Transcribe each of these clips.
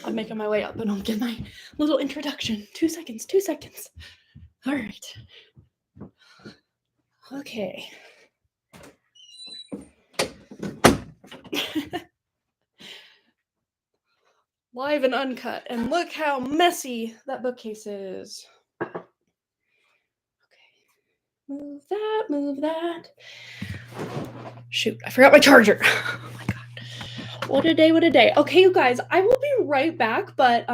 I'm making my way up and I'll give my little introduction. 2 seconds, 2 seconds. All right. Okay. Live and uncut. And look how messy that bookcase is. Okay. Move that, move that. Shoot, I forgot my charger. Oh my God. What a day, what a day. Okay, you guys, I will be right back, but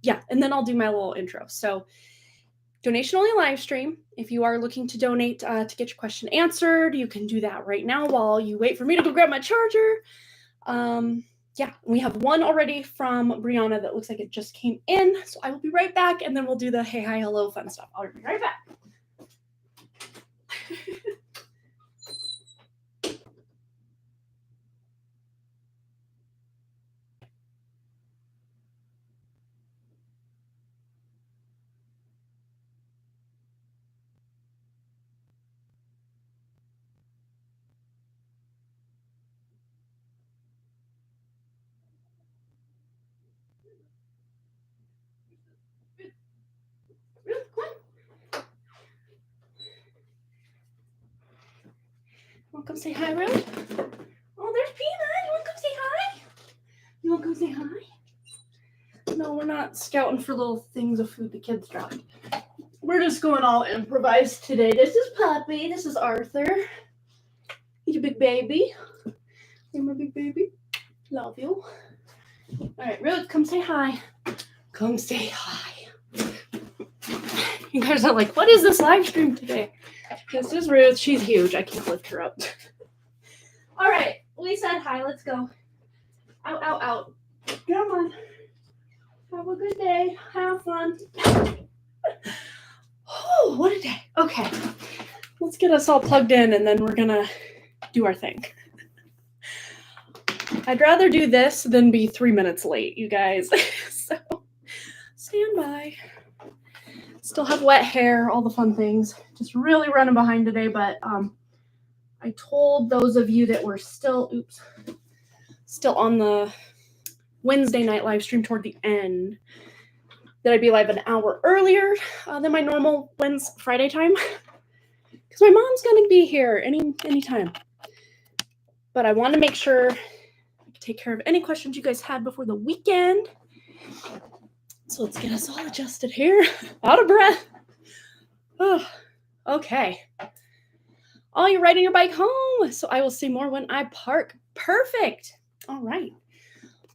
yeah, and then I'll do my little intro. So donation only live stream. If you are looking to donate to get your question answered, you can do that right now while you wait for me to go grab my charger. Yeah, we have one already from Brianna that looks like it just came in. So I will be right back, and then we'll do the hey, hi, hello fun stuff. I'll be right back. Want to come say hi, Rose? Oh, there's Peanut. You want to come say hi? You want to come say hi? No, we're not scouting for little things of food the kids dropped. We're just going all improvised today. This is Puppy. This is Arthur. He's a big baby. You're my big baby. Love you. All right, Rose, come say hi. Come say hi. You guys are like, what is this live stream today? This is Ruth. She's huge. I can't lift her up. All right. We said hi. Let's go. Out, out, out. Come on. Have a good day. Have fun. Oh, what a day. Okay. Let's get us all plugged in, and then we're going to do our thing. I'd rather do this than be 3 minutes late, you guys. So stand by. Still have wet hair, all the fun things. Just really running behind today, but I told those of you that were still on the Wednesday night live stream toward the end that I'd be live an hour earlier than my normal Friday time, because my mom's gonna be here anytime. But I want to make sure I can take care of any questions you guys had before the weekend. So let's get us all adjusted here. Out of breath. Oh, okay. Oh, you're riding your bike home. So I will see more when I park. Perfect. All right.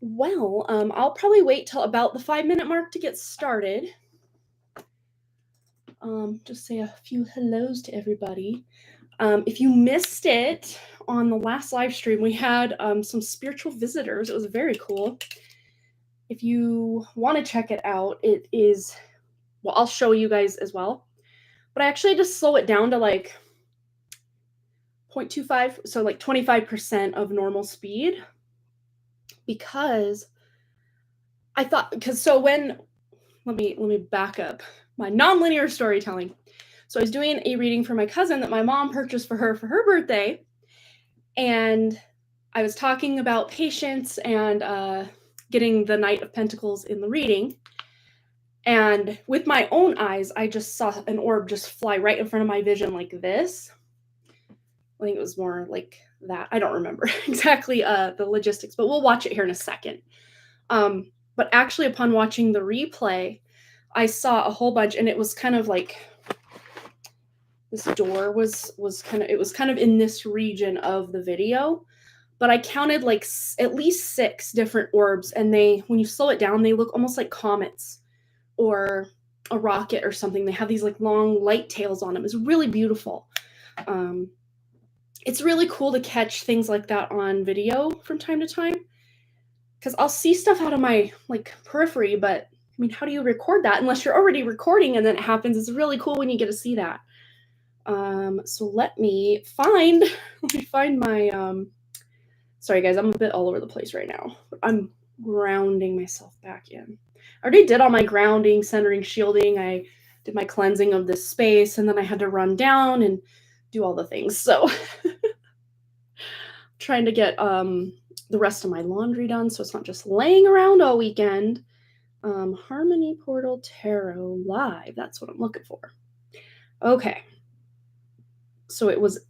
Well, I'll probably wait till about the 5-minute mark to get started. Just say a few hellos to everybody. If you missed it on the last live stream, we had some spiritual visitors. It was very cool. If you want to check it out, it is, well, I'll show you guys as well. But I actually just slow it down to like 0.25, so like 25% of normal speed. Because I thought, let me back up my nonlinear storytelling. So I was doing a reading for my cousin that my mom purchased for her birthday. And I was talking about patience and getting the Knight of Pentacles in the reading. And with my own eyes, I just saw an orb just fly right in front of my vision like this. I think it was more like that. I don't remember exactly the logistics, but we'll watch it here in a second. But actually, upon watching the replay, I saw a whole bunch, and it was kind of like this door was kind of in this region of the video. But I counted like at least 6 different orbs, and when you slow it down, they look almost like comets or a rocket or something. They have these like long light tails on them. It's really beautiful. It's really cool to catch things like that on video from time to time, because I'll see stuff out of my like periphery, but I mean, how do you record that unless you're already recording and then it happens? It's really cool when you get to see that. So let me find my sorry guys, I'm a bit all over the place right now, but I'm grounding myself back in. I already did all my grounding, centering, shielding. I did my cleansing of this space, and then I had to run down and do all the things. So trying to get the rest of my laundry done so it's not just laying around all weekend. Harmony Portal Tarot Live. That's what I'm looking for. Okay. So it was,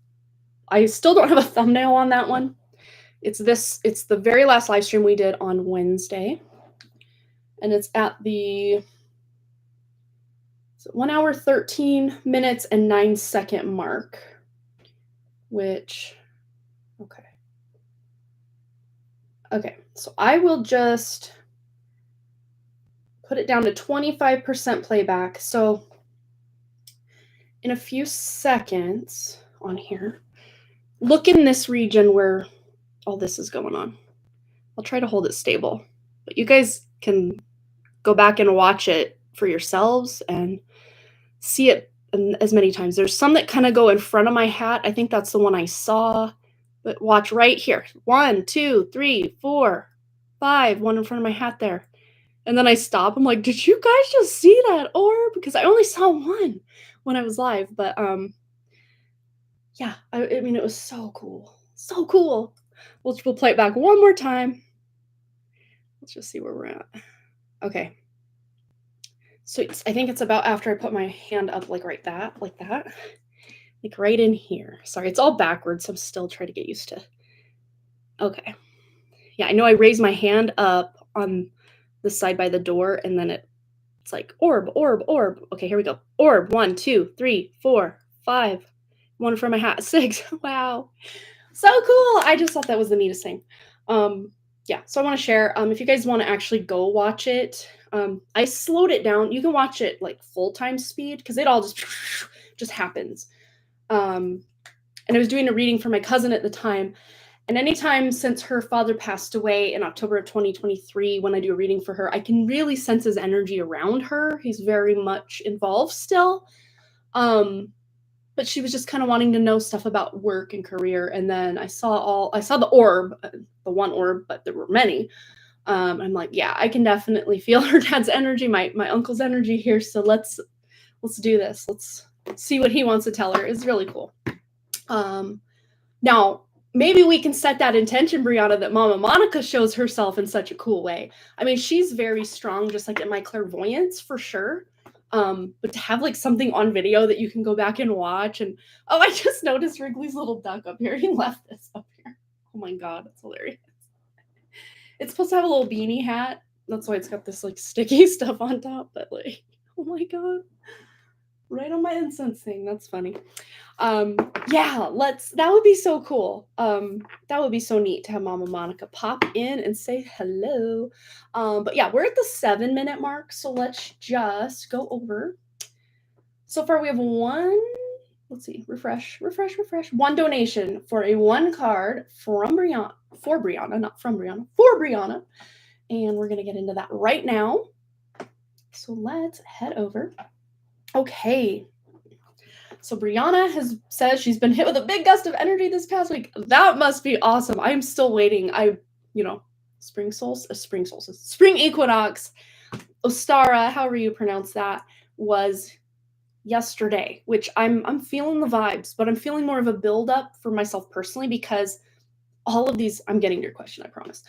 I still don't have a thumbnail on that one. It's the very last live stream we did on Wednesday. And it's at the 1 hour, 13 minutes, and 9-second mark, which, okay. Okay, so I will just put it down to 25% playback. So in a few seconds on here, look in this region where all this is going on. I'll try to hold it stable, but you guys can go back and watch it for yourselves and see it as many times. There's some that kind of go in front of my hat. I think that's the one I saw, but watch right here. 1, 2, 3, 4, 5, one in front of my hat there. And then I stop. I'm like, did you guys just see that orb? Because I only saw one when I was live, but yeah, I mean, it was so cool. So cool. We'll play it back one more time. Let's just see where we're at. Okay. So I think it's about after I put my hand up like right that, like that. Like right in here. Sorry, it's all backwards. So I'm still trying to get used to. Okay. Yeah, I know I raised my hand up on the side by the door, and then it's like orb, orb, orb. Okay, here we go. Orb, 1, 2, 3, 4, 5. One from my hat, 6. Wow. So cool. I just thought that was the neatest thing. Yeah, so I want to share. If you guys want to actually go watch it, I slowed it down. You can watch it like full-time speed because it all just happens. And I was doing a reading for my cousin at the time. And anytime since her father passed away in October of 2023, when I do a reading for her, I can really sense his energy around her. He's very much involved still. But she was just kind of wanting to know stuff about work and career. And then I saw the orb, the one orb, but there were many. I'm like, yeah, I can definitely feel her dad's energy, my uncle's energy here. So let's do this. Let's see what he wants to tell her. It's really cool. Now, maybe we can set that intention, Brianna, that Mama Monica shows herself in such a cool way. I mean, she's very strong, just like in my clairvoyance for sure. But to have like something on video that you can go back and watch. And oh, I just noticed Wrigley's little duck up here. He left this up here. Oh my God, that's hilarious. It's supposed to have a little beanie hat. That's why it's got this like sticky stuff on top. But like, oh my God, right on my incense thing. That's funny. Yeah, that would be so cool. That would be so neat to have Mama Monica pop in and say hello. But yeah, we're at the 7-minute mark, so let's just go over. So far we have let's see, refresh. One donation for a 1 card from Brianna, for Brianna, not from Brianna, for Brianna. And we're gonna get into that right now. So let's head over. Okay. So Brianna says she's been hit with a big gust of energy this past week. That must be awesome. I'm still waiting. Spring equinox, Ostara, however you pronounce that, was yesterday, which I'm feeling the vibes, but I'm feeling more of a buildup for myself personally because all of these, I'm getting to your question, I promise.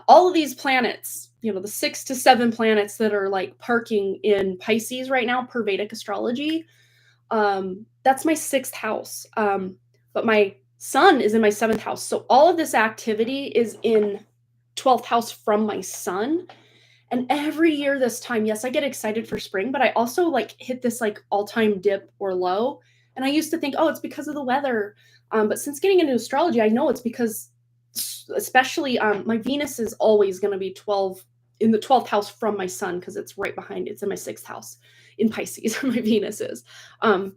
All of these planets, the 6 to 7 planets that are like parking in Pisces right now per Vedic astrology, that's my 6th house. But my sun is in my 7th house. So all of this activity is in 12th house from my sun. And every year this time, yes, I get excited for spring, but I also like hit this like all-time dip or low. And I used to think, oh, it's because of the weather. But since getting into astrology, I know it's because especially my Venus is always going to be in the 12th house from my sun because it's right behind it. It's in my 6th house in Pisces where my Venus is. Yeah,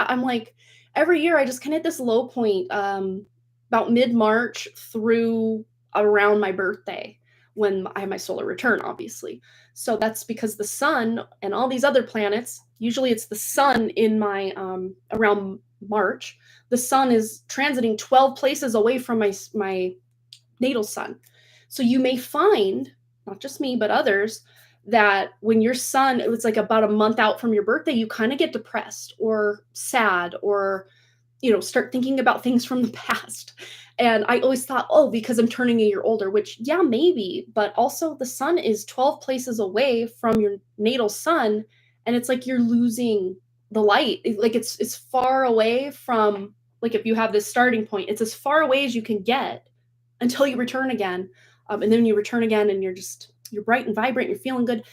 I'm like every year I just kind of hit this low point about mid-March through around my birthday when I have my solar return, obviously. So that's because the sun and all these other planets, usually it's the sun in my around March, the sun is transiting 12 places away from my natal sun. So you may find, not just me, but others, that when your sun, it's like about a month out from your birthday, you kind of get depressed or sad or, start thinking about things from the past. And I always thought, oh, because I'm turning a year older, which, yeah, maybe, but also the sun is 12 places away from your natal sun, and it's like you're losing the light. Like it's far away from, like, if you have this starting point, it's as far away as you can get until you return again. And then you return again and you're bright and vibrant, you're feeling good.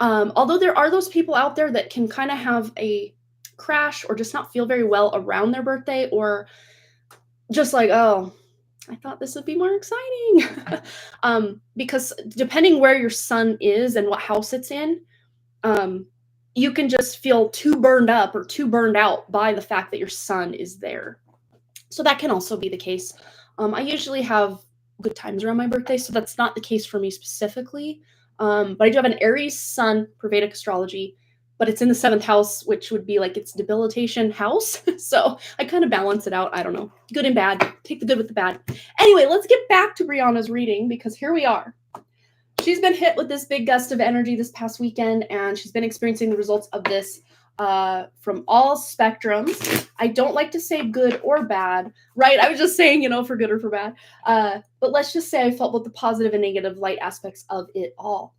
Although there are those people out there that can kind of have a crash or just not feel very well around their birthday, or just like, oh, I thought this would be more exciting. Because depending where your sun is and what house it's in, you can just feel too burned up or too burned out by the fact that your sun is there. So that can also be the case. I usually have good times around my birthday, so that's not the case for me specifically. But I do have an Aries sun per Vedic astrology, but it's in the 7th house, which would be like its debilitation house. So I kind of balance it out. I don't know. Good and bad. Take the good with the bad. Anyway, let's get back to Brianna's reading, because here we are. She's been hit with this big gust of energy this past weekend, and she's been experiencing the results of this from all spectrums. I don't like to say good or bad, right? I was just saying, for good or for bad. But let's just say I felt both the positive and negative light aspects of it all.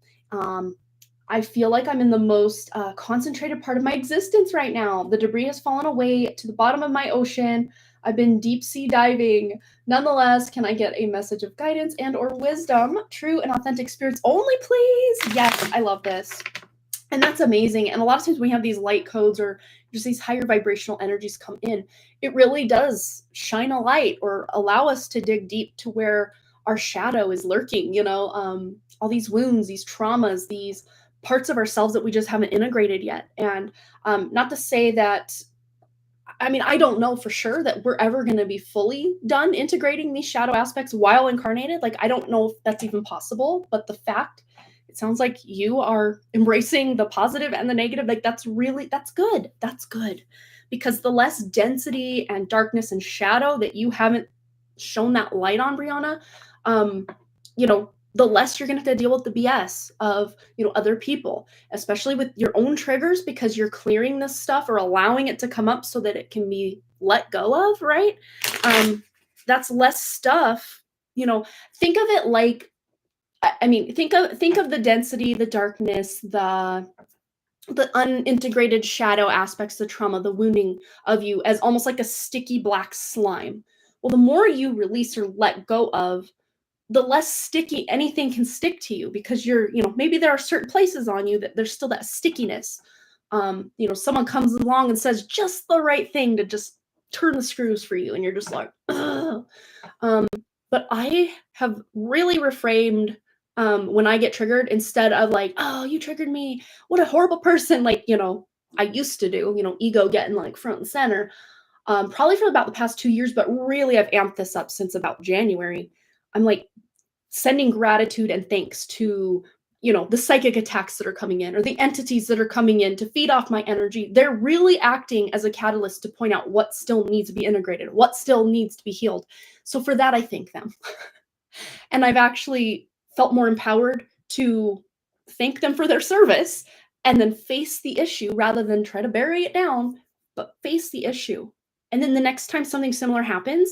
I feel like I'm in the most concentrated part of my existence right now. The debris has fallen away to the bottom of my ocean. I've been deep sea diving. Nonetheless, can I get a message of guidance and or wisdom? True and authentic spirits only, please. Yes, I love this. And that's amazing. And a lot of times when we have these light codes or just these higher vibrational energies come in, it really does shine a light or allow us to dig deep to where our shadow is lurking, all these wounds, these traumas, these parts of ourselves that we just haven't integrated yet. And not to say that, I don't know for sure that we're ever going to be fully done integrating these shadow aspects while incarnated. Like, I don't know if that's even possible, but the fact, it sounds like you are embracing the positive and the negative. Like, that's good. That's good. Because the less density and darkness and shadow that you haven't shown that light on, Brianna, the less you're going to have to deal with the BS of, other people, especially with your own triggers, because you're clearing this stuff or allowing it to come up so that it can be let go of, right? That's less stuff, think of it like, think of the density, the darkness, the unintegrated shadow aspects, the trauma, the wounding of you as almost like a sticky black slime. Well, the more you release or let go of, the less sticky anything can stick to you, because you're, maybe there are certain places on you that there's still that stickiness. Someone comes along and says just the right thing to just turn the screws for you, and you're just like, ugh. But I have really reframed when I get triggered, instead of like, oh, you triggered me, what a horrible person, like, I used to do, ego getting like front and center, probably for about the past 2 years, but really I've amped this up since about January. I'm like sending gratitude and thanks to, the psychic attacks that are coming in, or the entities that are coming in to feed off my energy. They're really acting as a catalyst to point out what still needs to be integrated, what still needs to be healed. So for that, I thank them. And I've actually felt more empowered to thank them for their service and then face the issue rather than try to bury it down, but face the issue. And then the next time something similar happens,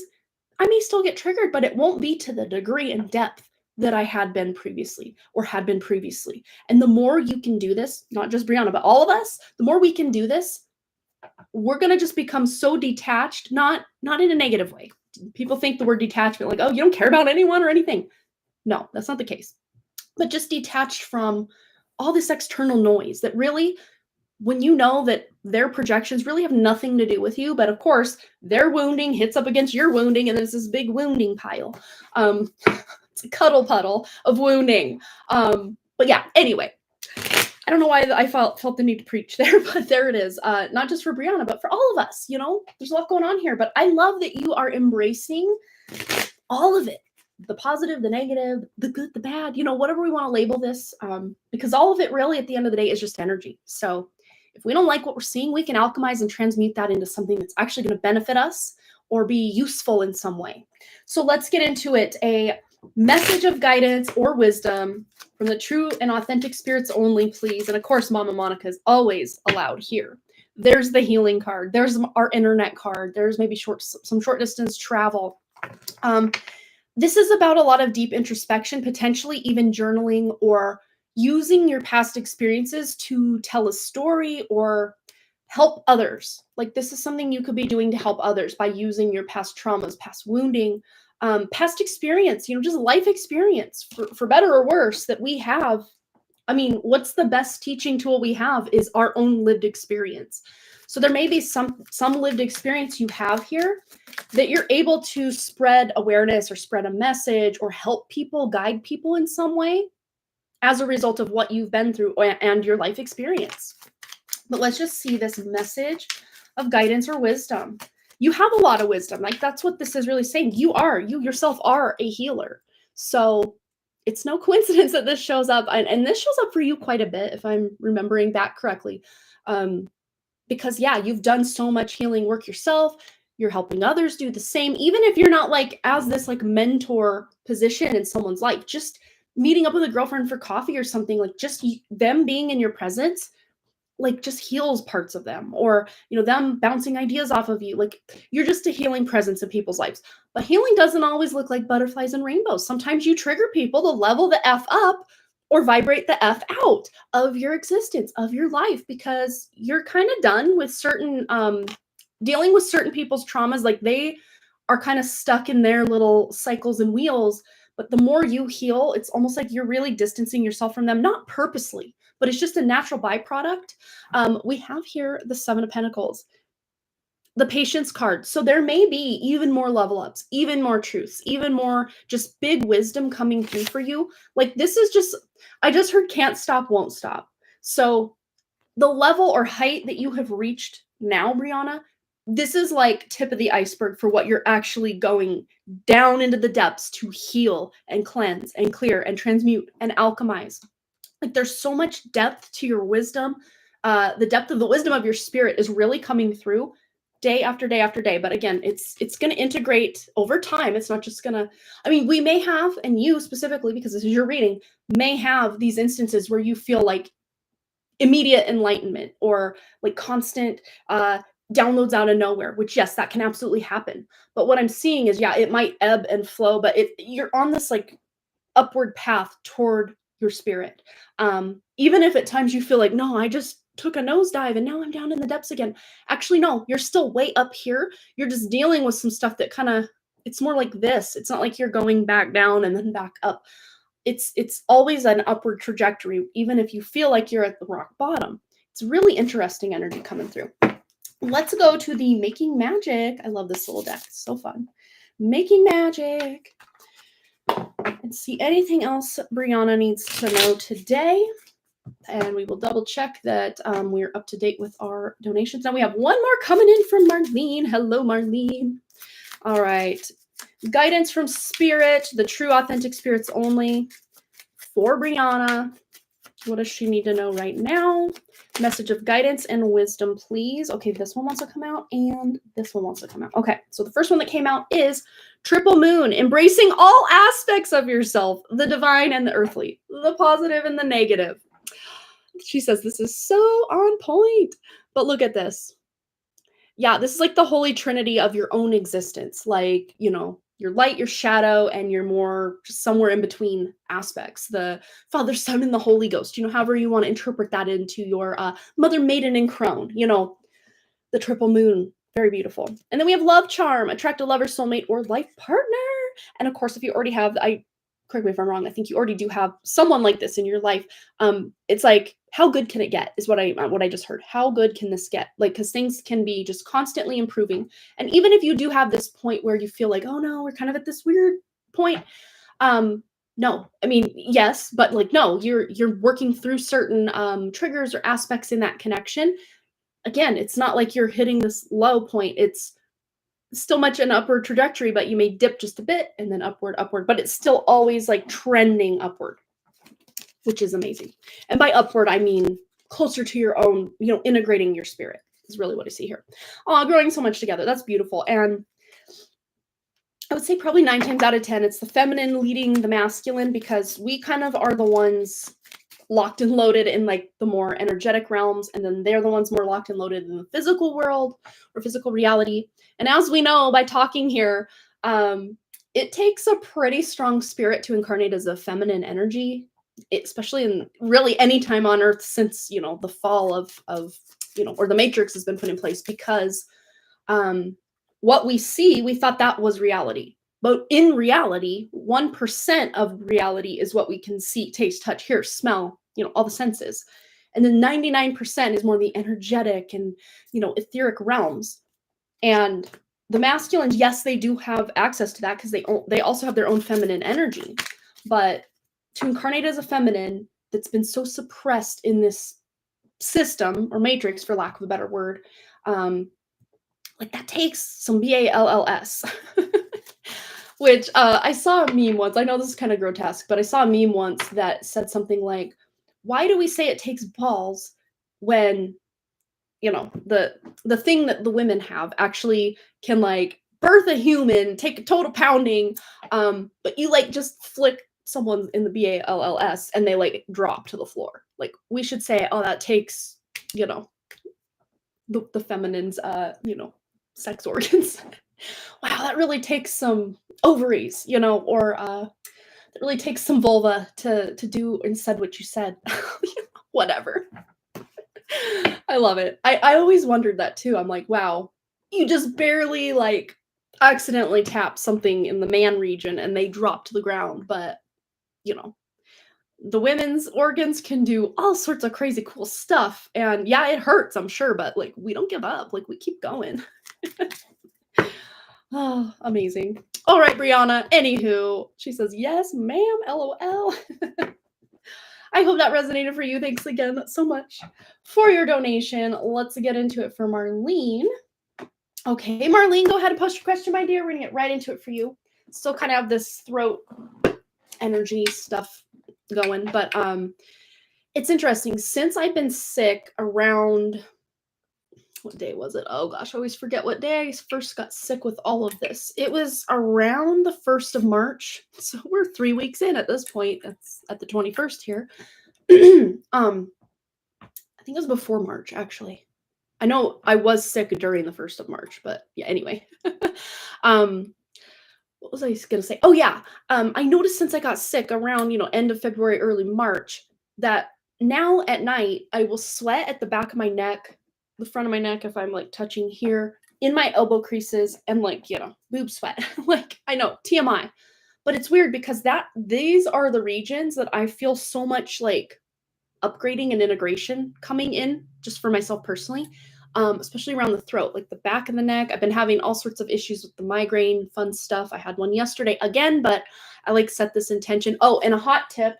I may still get triggered, but it won't be to the degree and depth that I had been previously. And the more you can do this, not just Brianna, but all of us, the more we can do this, we're going to just become so detached, not in a negative way. People think the word detachment, like, oh, you don't care about anyone or anything. No, that's not the case. But just detached from all this external noise that really, when you know that their projections really have nothing to do with you, but of course their wounding hits up against your wounding, and there's this big wounding pile. It's a cuddle puddle of wounding. But yeah, anyway, I don't know why I felt the need to preach there, but there it is. Not just for Brianna, but for all of us, there's a lot going on here, but I love that you are embracing all of it. The positive, the negative, the good, the bad, whatever we want to label this, because all of it really at the end of the day is just energy. So if we don't like what we're seeing, we can alchemize and transmute that into something that's actually going to benefit us or be useful in some way. So let's get into it. A message of guidance or wisdom from the true and authentic spirits only, please. And of course, Mama Monica is always allowed here. There's the healing card. There's our internet card. There's maybe some short distance travel. This is about a lot of deep introspection, potentially even journaling or using your past experiences to tell a story or help others. Like this is something you could be doing to help others by using your past traumas, past wounding, past experience, just life experience for better or worse that we have. I mean, what's the best teaching tool we have is our own lived experience. So there may be some lived experience you have here that you're able to spread awareness or spread a message or help people, guide people in some way as a result of what you've been through and your life experience. But let's just see this message of guidance or wisdom. You have a lot of wisdom. Like that's what this is really saying. You yourself are a healer. So it's no coincidence that this shows up. And this shows up for you quite a bit, if I'm remembering that correctly. Because yeah, you've done so much healing work yourself. You're helping others do the same. Even if you're not like as this like mentor position in someone's life, just meeting up with a girlfriend for coffee or something, like just them being in your presence, like just heals parts of them, or them bouncing ideas off of you. Like you're just a healing presence in people's lives. But healing doesn't always look like butterflies and rainbows. Sometimes you trigger people to level the F up or vibrate the F out of your existence, of your life, because you're kind of done with certain dealing with certain people's traumas. Like they are kind of stuck in their little cycles and wheels. But the more you heal, it's almost like you're really distancing yourself from them, not purposely, but it's just a natural byproduct. We have here the Seven of Pentacles, the Patience card. So there may be even more level ups, even more truths, even more just big wisdom coming through for you. Like this is just, I just heard can't stop, won't stop. So the level or height that you have reached now, Brianna, this is like tip of the iceberg for what you're actually going down into the depths to heal and cleanse and clear and transmute and alchemize. Like there's so much depth to your wisdom. The depth of the wisdom of your spirit is really coming through day after day after day. But again, it's going to integrate over time. It's not just going to, I mean, we may have, and you specifically, because this is your reading, may have these instances where you feel like immediate enlightenment or like constant downloads out of nowhere, which yes, that can absolutely happen. But what I'm seeing is, yeah, it might ebb and flow, but you're on this like upward path toward your spirit. Even if at times you feel like, no, I just took a nosedive and now I'm down in the depths again. Actually, no, you're still way up here. You're just dealing with some stuff that kind of, it's more like this. It's not like you're going back down and then back up. It's always an upward trajectory, even if you feel like you're at the rock bottom. It's really interesting energy coming through. Let's go to the Making Magic. I love this little deck. It's so fun. Making Magic. And see anything else Brianna needs to know today. And we will double check that we're up to date with our donations. Now we have one more coming in from Marlene. Hello, Marlene. All right. Guidance from Spirit, the true authentic spirits only for Brianna. What does she need to know right now? Message of guidance and wisdom, please. Okay, this one wants to come out and this one wants to come out. Okay, so the first one that came out is Triple Moon, embracing all aspects of yourself, the divine and the earthly, the positive and the negative. She says this is so on point. But look at this. Yeah, this is like the holy trinity of your own existence. Like, your light, your shadow, and your more just somewhere in between aspects. The Father, Son, and the Holy Ghost, however you want to interpret that into your Mother, Maiden, and Crone, the triple moon. Very beautiful. And then we have Love Charm, attract a lover, soulmate, or life partner. And of course, if you already have, correct me if I'm wrong, I think you already do have someone like this in your life. It's like, how good can it get is what I just heard. How good can this get? Like, because things can be just constantly improving. And even if you do have this point where you feel like, oh no, we're kind of at this weird point. No, I mean, yes, but like, no, you're working through certain triggers or aspects in that connection. Again, it's not like you're hitting this low point. It's still much an upward trajectory, but you may dip just a bit and then upward, but it's still always like trending upward, which is amazing. And by upward, I mean closer to your own, integrating your spirit is really what I see here. Oh, growing so much together. That's beautiful. And I would say probably 9 times out of 10, it's the feminine leading the masculine, because we kind of are the ones locked and loaded in like the more energetic realms, and then they're the ones more locked and loaded in the physical world or physical reality. And as we know by talking here, It takes a pretty strong spirit to incarnate as a feminine energy, especially in really any time on Earth since, the fall of or the Matrix has been put in place, because what we see, we thought that was reality. But in reality, 1% of reality is what we can see, taste, touch, hear, smell, all the senses. And then 99% is more the energetic and, etheric realms. And the masculines, yes, they do have access to that because they also have their own feminine energy. But to incarnate as a feminine that's been so suppressed in this system or matrix, for lack of a better word, like that takes some BALLS. Which I saw a meme once. I know this is kind of grotesque, but I saw a meme once that said something like, why do we say it takes balls when the thing that the women have actually can like birth a human, take a total pounding, but you like just flick someone in the BALLS and they like drop to the floor. Like we should say, oh, that takes, the feminines, sex organs. Wow, that really takes some ovaries, or it really takes some vulva to do instead what you said. Whatever. I love it. I always wondered that too. I'm like, wow, you just barely like accidentally tap something in the man region and they drop to the ground. But, the women's organs can do all sorts of crazy cool stuff. And yeah, it hurts, I'm sure, but like we don't give up. Like we keep going. Oh, amazing. All right, Brianna. Anywho, she says, yes, ma'am, LOL. I hope that resonated for you. Thanks again so much for your donation. Let's get into it for Marlene. Okay, Marlene, go ahead and post your question, my dear. We're going to get right into it for you. Still kind of have this throat energy stuff going, but it's interesting. Since I've been sick around, what day was it? Oh gosh, I always forget what day I first got sick with all of this. It was around the 1st of March. So we're 3 weeks in at this point. That's at the 21st here. I think it was before March, actually. I know I was sick during the 1st of March, but yeah, anyway. What was I going to say? Oh yeah. I noticed since I got sick around, end of February, early March, that now at night I will sweat at the back of my neck, the front of my neck, if I'm like touching here, in my elbow creases, and like, boob sweat. Like, I know, TMI. But it's weird because these are the regions that I feel so much like upgrading and integration coming in just for myself personally, especially around the throat, like the back of the neck. I've been having all sorts of issues with the migraine, fun stuff. I had one yesterday again, but I like set this intention. Oh, and a hot tip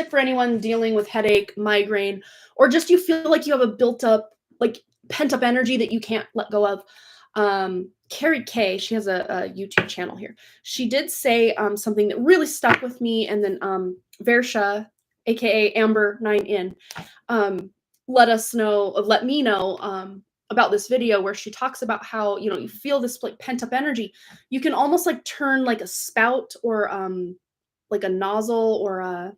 for anyone dealing with headache, migraine, or just you feel like you have a built up, like pent up energy that you can't let go of. Carrie K, she has a YouTube channel here. She did say something that really stuck with me, and then Versha, aka Amber 9in, let me know about this video where she talks about how you feel this like pent up energy. You can almost like turn like a spout or like a nozzle or a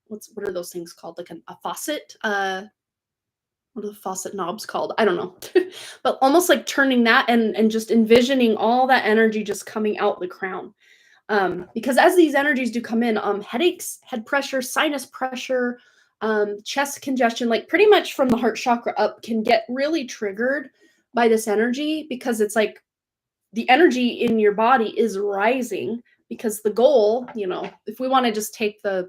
what are those things called? Like a faucet. What are the faucet knobs called? I don't know. But almost like turning that and just envisioning all that energy just coming out the crown. Because as these energies do come in, headaches, head pressure, sinus pressure, chest congestion, like pretty much from the heart chakra up can get really triggered by this energy, because it's like the energy in your body is rising, because the goal, if we want to just take the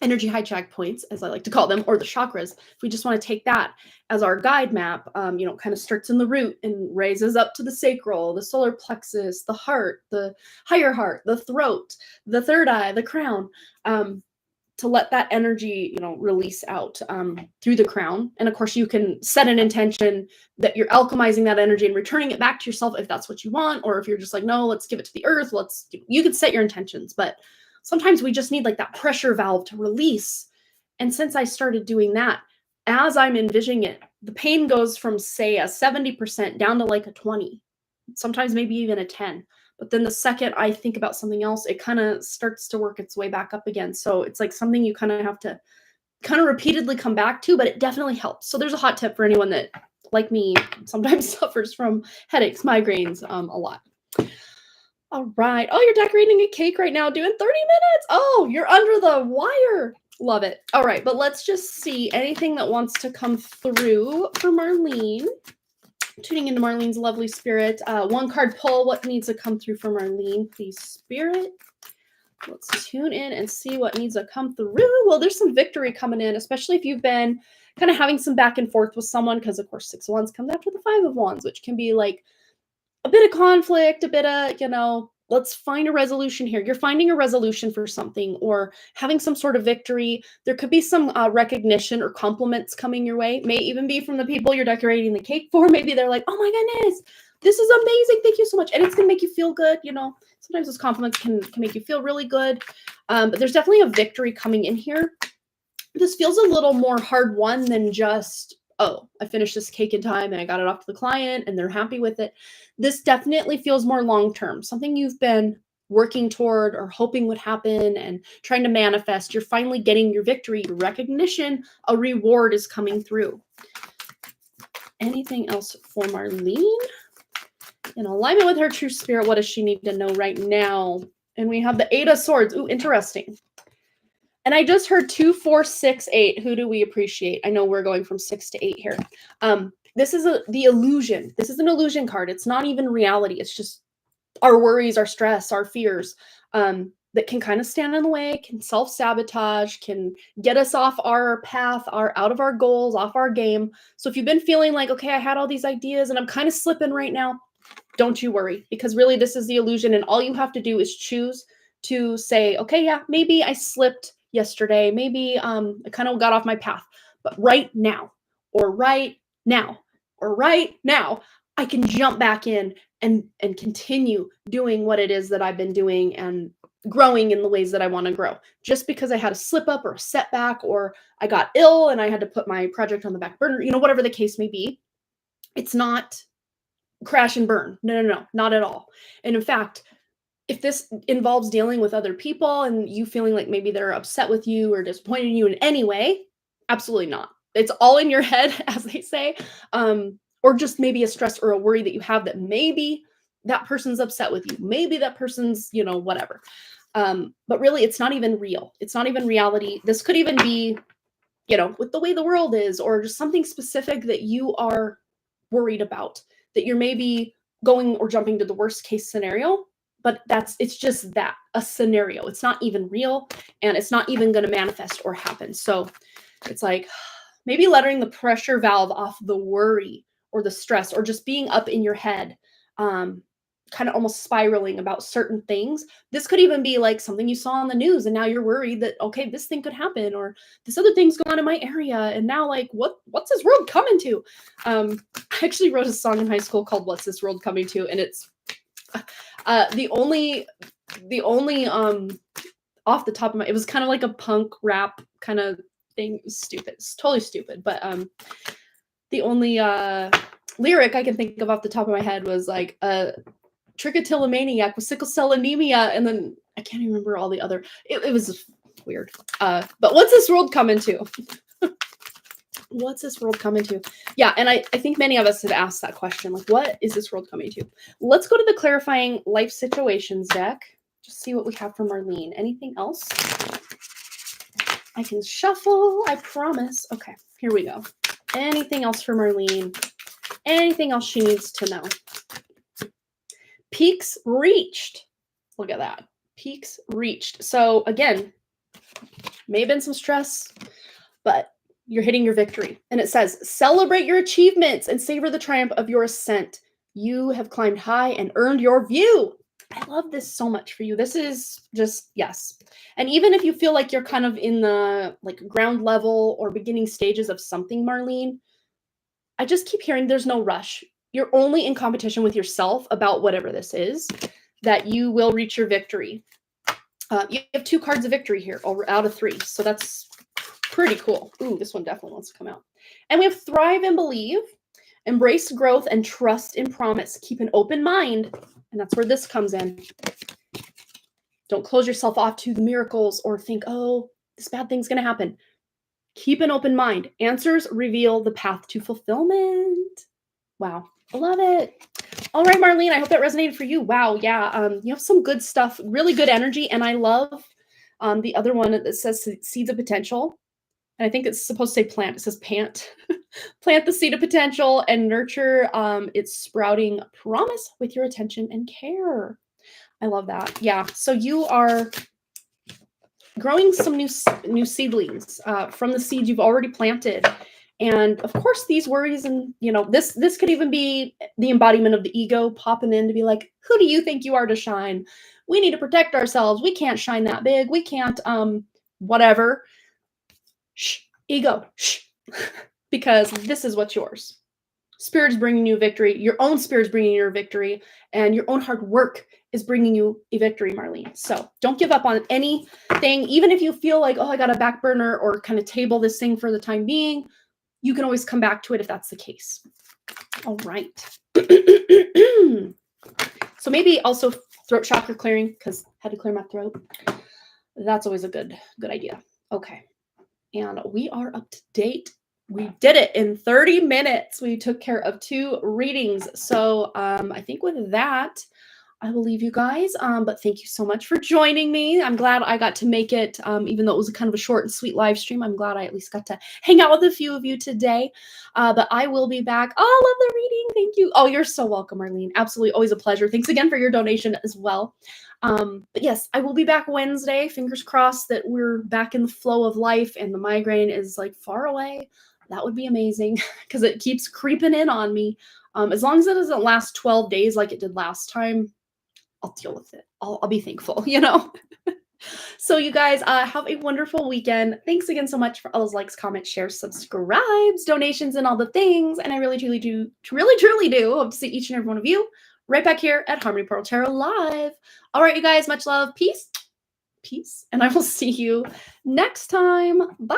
energy hijack points, as I like to call them, or the chakras, if we just want to take that as our guide map, kind of starts in the root and raises up to the sacral, the solar plexus, the heart, the higher heart, the throat, the third eye, the crown, to let that energy, release out through the crown. And of course, you can set an intention that you're alchemizing that energy and returning it back to yourself if that's what you want, or if you're just like, no, let's give it to the earth. You could set your intentions, but sometimes we just need like that pressure valve to release. And since I started doing that, as I'm envisioning it, the pain goes from say a 70% down to like a 20, sometimes maybe even a 10. But then the second I think about something else, it kind of starts to work its way back up again. So it's like something you kind of have to kind of repeatedly come back to, but it definitely helps. So there's a hot tip for anyone that like me, sometimes suffers from headaches, migraines, a lot. All right. Oh, you're decorating a cake right now, doing 30 minutes. Oh, you're under the wire. Love it. All right, but let's just see anything that wants to come through for Marlene. Tuning into Marlene's lovely spirit. One card pull. What needs to come through for Marlene, please, spirit? Let's tune in and see what needs to come through. Well, there's some victory coming in, especially if you've been kind of having some back and forth with someone, because of course 6 of Wands comes after the 5 of Wands, which can be like a bit of conflict, a bit of, let's find a resolution here. You're finding a resolution for something or having some sort of victory. There could be some recognition or compliments coming your way. May even be from the people you're decorating the cake for. Maybe they're like, oh my goodness, this is amazing. Thank you so much. And it's going to make you feel good. Sometimes those compliments can make you feel really good. But there's definitely a victory coming in here. This feels a little more hard won than just, oh, I finished this cake in time and I got it off to the client and they're happy with it. This definitely feels more long-term, something you've been working toward or hoping would happen and trying to manifest. You're finally getting your victory, your recognition, a reward is coming through. Anything else for Marlene? In alignment with her true spirit, what does she need to know right now? And we have the 8 of Swords. Ooh, interesting. And I just heard 2, 4, 6, 8. Who do we appreciate? I know we're going from 6 to 8 here. This is the illusion. This is an illusion card. It's not even reality. It's just our worries, our stress, our fears that can kind of stand in the way, can self-sabotage, can get us off our path, out of our goals, off our game. So if you've been feeling like, okay, I had all these ideas and I'm kind of slipping right now, don't you worry, because really this is the illusion. And all you have to do is choose to say, okay, yeah, maybe I slipped yesterday. Maybe I kind of got off my path, but right now, I can jump back in and continue doing what it is that I've been doing and growing in the ways that I want to grow. Just because I had a slip up or a setback, or I got ill and I had to put my project on the back burner, whatever the case may be, it's not crash and burn. No, not at all. And in fact, if this involves dealing with other people and you feeling like maybe they're upset with you or disappointed in you in any way, absolutely not. It's all in your head, as they say, or just maybe a stress or a worry that you have that maybe that person's upset with you. Maybe that person's, whatever. But really, it's not even real. It's not even reality. This could even be, with the way the world is, or just something specific that you are worried about, that you're maybe going or jumping to the worst case scenario. But it's just that, a scenario. It's not even real, and it's not even going to manifest or happen. So it's like maybe letting the pressure valve off the worry or the stress, or just being up in your head, kind of almost spiraling about certain things. This could even be like something you saw on the news, and now you're worried that, okay, this thing could happen, or this other thing's going on in my area, and now like, what's this world coming to? I actually wrote a song in high school called "What's This World Coming To," and it's the only off the top of my, it was kind of like a punk rap kind of thing. It was stupid. It's totally stupid. But the only lyric I can think of off the top of my head was like a trichotillomaniac with sickle cell anemia, and then I can't even remember all the other. It was weird. But what's this world coming to? What's this world coming to? Yeah, and I think many of us have asked that question, like, what is this world coming to? Let's go to the clarifying life situations deck. Just see what we have for Marlene. Anything else? I can shuffle, I promise. Okay, here we go. Anything else for Marlene? Anything else she needs to know? Peaks reached. Look at that. Peaks reached. So again, may have been some stress, but you're hitting your victory. And it says, celebrate your achievements and savor the triumph of your ascent. You have climbed high and earned your view. I love this so much for you. This is just, yes. And even if you feel like you're kind of in the like ground level or beginning stages of something, Marlene, I just keep hearing there's no rush. You're only in competition with yourself about whatever this is, that you will reach your victory. You have 2 cards of victory here out of 3. So that's pretty cool. Ooh, this one definitely wants to come out. And we have thrive and believe, embrace growth, and trust and promise. Keep an open mind. And that's where this comes in. Don't close yourself off to the miracles or think, oh, this bad thing's going to happen. Keep an open mind. Answers reveal the path to fulfillment. Wow. I love it. All right, Marlene, I hope that resonated for you. Wow. Yeah. You have some good stuff, really good energy. And I love the other one that says seeds of potential. And I think it's supposed to say plant. It says pant. Plant the seed of potential and nurture its sprouting promise with your attention and care. I love that. Yeah. So you are growing some new seedlings from the seeds you've already planted. And of course, these worries and this could even be the embodiment of the ego popping in to be like, who do you think you are to shine? We need to protect ourselves. We can't shine that big. We can't whatever. Shh, ego. Shh. Because this is what's yours. Spirit's bringing you victory. Your own spirit's bringing you a victory, and your own hard work is bringing you a victory, Marlene. So don't give up on anything. Even if you feel like, oh, I got a back burner or kind of table this thing for the time being, you can always come back to it if that's the case. All right. So maybe also throat chakra clearing, because I had to clear my throat. That's always a good idea. Okay. And we are up to date. We did it in 30 minutes. We took care of 2 readings. So I think with that, I will leave you guys. But thank you so much for joining me. I'm glad I got to make it, even though it was kind of a short and sweet live stream. I'm glad I at least got to hang out with a few of you today. But I will be back. Oh, I love the reading. Thank you. Oh, you're so welcome, Arlene. Absolutely. Always a pleasure. Thanks again for your donation as well. But yes, I will be back Wednesday. Fingers crossed that we're back in the flow of life and the migraine is like far away. That would be amazing because it keeps creeping in on me. As long as it doesn't last 12 days like it did last time, I'll deal with it. I'll be thankful, So you guys have a wonderful weekend. Thanks again so much for all those likes, comments, shares, subscribes, donations, and all the things. And I really, truly do hope to see each and every one of you right back here at Harmony Portal Tarot Live. All right, you guys, much love. Peace. And I will see you next time. Bye.